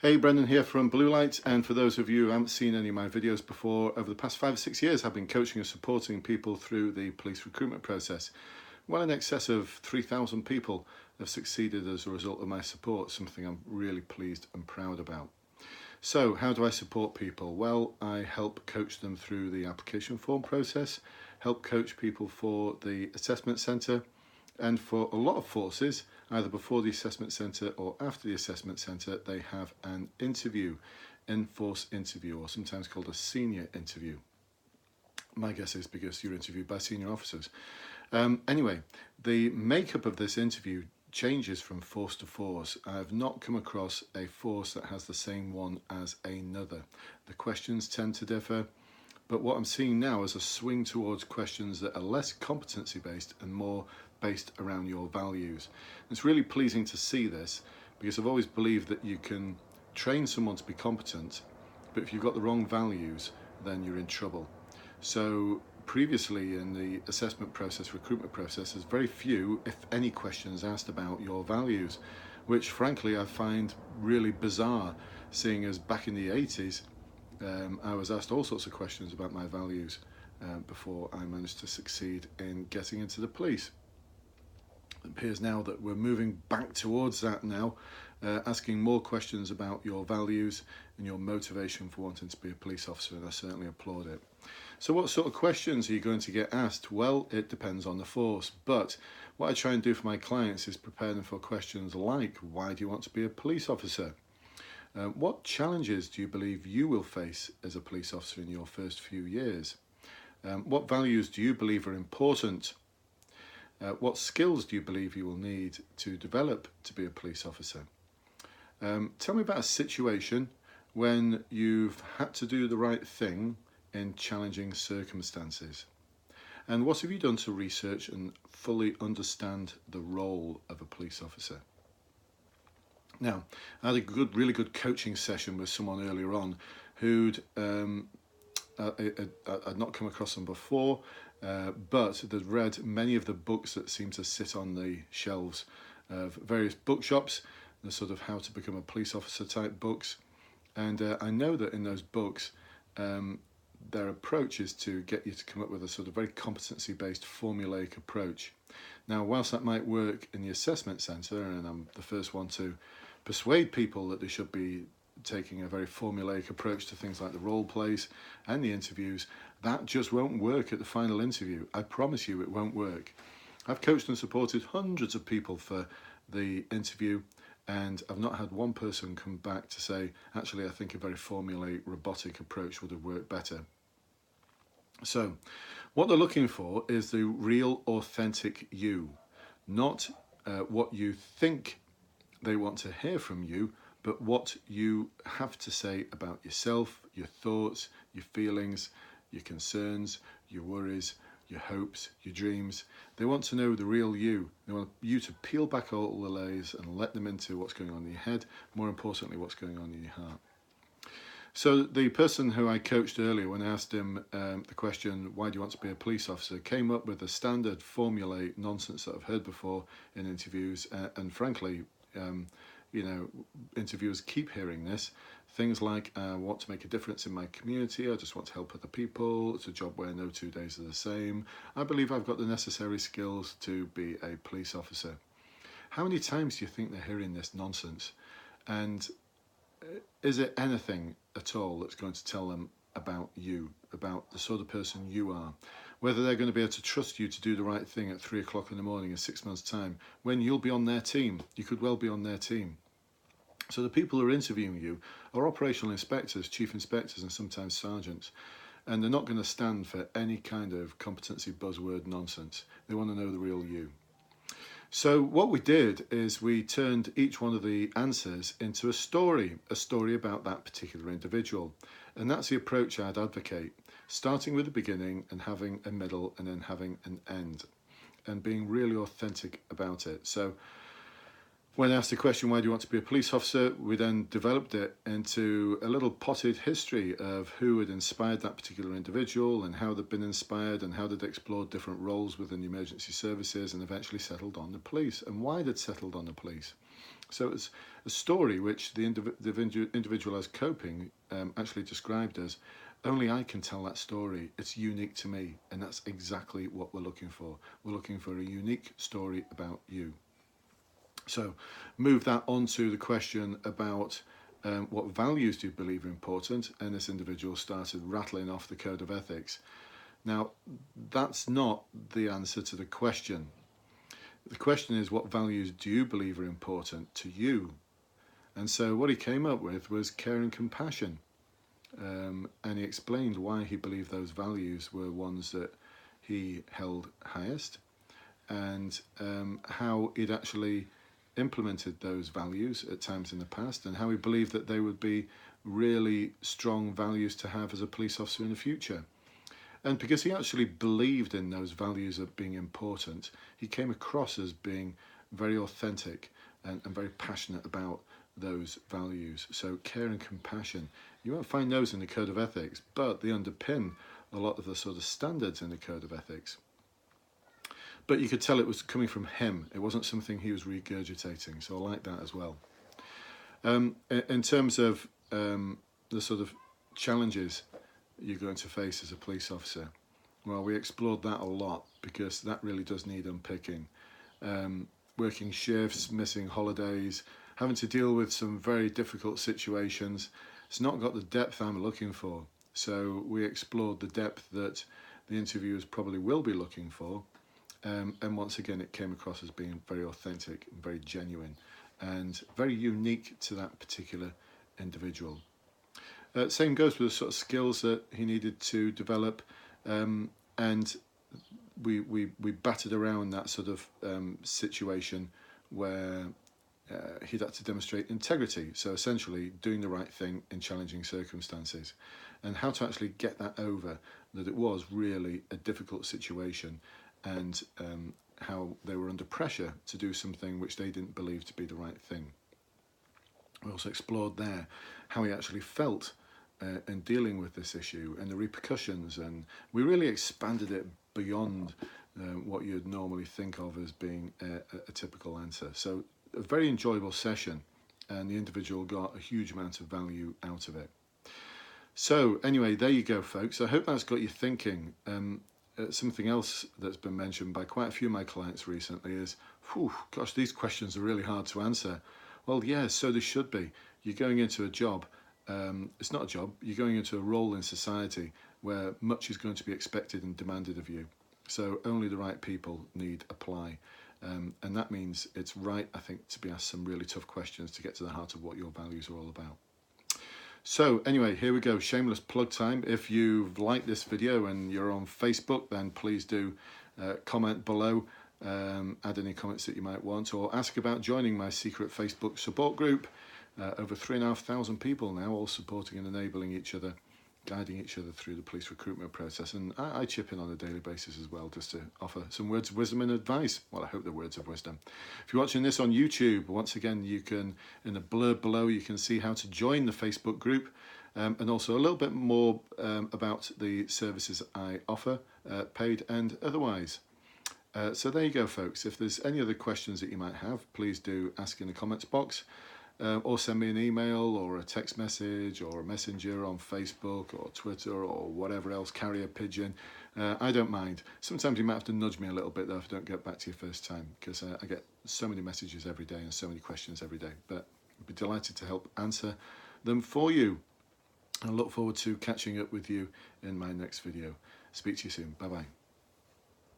Hey, Brendan here from Blue Light, and for those of you who haven't seen any of my videos before, over the past 5 or 6 years I've been coaching and supporting people through the police recruitment process. Well in excess of 3,000 people have succeeded as a result of my support, something I'm really pleased and proud about. So how do I support people? Well, I help coach them through the application form process, help coach people for the assessment centre, and for a lot of forces, either before the assessment centre or after the assessment centre, they have an interview, in-force interview, or sometimes called a senior interview. My guess is because you're interviewed by senior officers. Anyway, the makeup of this interview changes from force to force. I have not come across a force that has the same one as another. The questions tend to differ, but what I'm seeing now is a swing towards questions that are less competency based and more based around your values. It's really pleasing to see this, because I've always believed that you can train someone to be competent, but if you've got the wrong values, then you're in trouble. So previously in the assessment process, recruitment process, there's very few, if any, questions asked about your values, which frankly I find really bizarre, seeing as back in the 80s I was asked all sorts of questions about my values before I managed to succeed in getting into the police. It appears now that we're moving back towards that now, asking more questions about your values and your motivation for wanting to be a police officer, and I certainly applaud it. So what sort of questions are you going to get asked? Well, it depends on the force, but what I try and do for my clients is prepare them for questions like, why do you want to be a police officer? What challenges do you believe you will face as a police officer in your first few years? What values do you believe are important? What skills do you believe you will need to develop to be a police officer? Tell me about a situation when you've had to do the right thing in challenging circumstances. And what have you done to research and fully understand the role of a police officer? Now, I had a really good coaching session with someone earlier on who'd I'd not come across them before, but they'd read many of the books that seem to sit on the shelves of various bookshops, the sort of how to become a police officer type books. And I know that in those books, their approach is to get you to come up with a sort of very competency-based formulaic approach. Now, whilst that might work in the assessment centre, and I'm the first one to persuade people that they should be taking a very formulaic approach to things like the role plays and the interviews, that just won't work at the final interview. I promise you it won't work. I've coached and supported hundreds of people for the interview, and I've not had one person come back to say, actually, I think a very formulaic, robotic approach would have worked better. So what they're looking for is the real, authentic you, not what you think they want to hear from you, but what you have to say about yourself, your thoughts, your feelings, your concerns, your worries, your hopes, your dreams. They want to know the real you. They want you to peel back all the layers and let them into what's going on in your head, more importantly, what's going on in your heart. So the person who I coached earlier, when I asked him the question, why do you want to be a police officer, came up with a standard formulaic nonsense that I've heard before in interviews, and frankly, interviewers keep hearing this. Things like, I want to make a difference in my community, I just want to help other people, it's a job where no 2 days are the same, I believe I've got the necessary skills to be a police officer. How many times do you think they're hearing this nonsense? And is it anything at all that's going to tell them about you, about the sort of person you are? Whether they're going to be able to trust you to do the right thing at 3 o'clock in the morning in 6 months' time, when you'll be on their team. You could well be on their team. So the people who are interviewing you are operational inspectors, chief inspectors, and sometimes sergeants. And they're not going to stand for any kind of competency buzzword nonsense. They want to know the real you. So what we did is we turned each one of the answers into a story about that particular individual. And that's the approach I'd advocate, starting with the beginning and having a middle and then having an end, and being really authentic about it. So when asked the question, why do you want to be a police officer, we then developed it into a little potted history of who had inspired that particular individual and how they'd been inspired and how they'd explored different roles within the emergency services and eventually settled on the police, and why they'd settled on the police. So it's a story which the individual as coping actually described as, only I can tell that story, it's unique to me, and that's exactly what we're looking for. We're looking for a unique story about you. So move that on to the question about what values do you believe are important, and this individual started rattling off the code of ethics. Now, that's not the answer to the question. The question is, what values do you believe are important to you? And so what he came up with was care and compassion. And he explained why he believed those values were ones that he held highest, and how he'd actually implemented those values at times in the past, and how he believed that they would be really strong values to have as a police officer in the future. And because he actually believed in those values of being important, he came across as being very authentic and very passionate about those values. So care and compassion, you won't find those in the code of ethics, but they underpin a lot of the sort of standards in the code of ethics. But you could tell it was coming from him. It wasn't something he was regurgitating, so I like that as well. In terms of the sort of challenges you're going to face as a police officer, well, we explored that a lot, because that really does need unpicking. Working shifts, missing holidays, having to deal with some very difficult situations. It's not got the depth I'm looking for. So we explored the depth that the interviewers probably will be looking for. And once again, it came across as being very authentic and very genuine and very unique to that particular individual. Same goes with the sort of skills that he needed to develop, and we battered around that sort of situation where he'd had to demonstrate integrity, so essentially doing the right thing in challenging circumstances, and how to actually get that over, that it was really a difficult situation, and how they were under pressure to do something which they didn't believe to be the right thing. We also explored there how he actually felt in dealing with this issue and the repercussions, and we really expanded it beyond what you'd normally think of as being a typical answer. So a very enjoyable session, and the individual got a huge amount of value out of it. So anyway, there you go, folks. I hope that's got you thinking. Something else that's been mentioned by quite a few of my clients recently is, gosh, these questions are really hard to answer. Well, yeah, so they should be. You're going into a job. It's not a job. You're going into a role in society where much is going to be expected and demanded of you. So only the right people need apply. And that means it's right, I think, to be asked some really tough questions to get to the heart of what your values are all about. So anyway, here we go, shameless plug time. If you've liked this video and you're on Facebook, then please do comment below, add any comments that you might want, or ask about joining my secret Facebook support group. Over 3,500 people now, all supporting and enabling each other, guiding each other through the police recruitment process. And I chip in on a daily basis as well, just to offer some words of wisdom and advice. Well, I hope they're words of wisdom. If you're watching this on YouTube, once again, you can, in the blurb below, you can see how to join the Facebook group, and also a little bit more about the services I offer, paid and otherwise. So there you go, folks. If there's any other questions that you might have, please do ask in the comments box. Or send me an email or a text message or a messenger on Facebook or Twitter or whatever else, carrier pigeon. I don't mind. Sometimes you might have to nudge me a little bit though if I don't get back to you first time, because I get so many messages every day and so many questions every day. But I'd be delighted to help answer them for you. I look forward to catching up with you in my next video. Speak to you soon. Bye bye.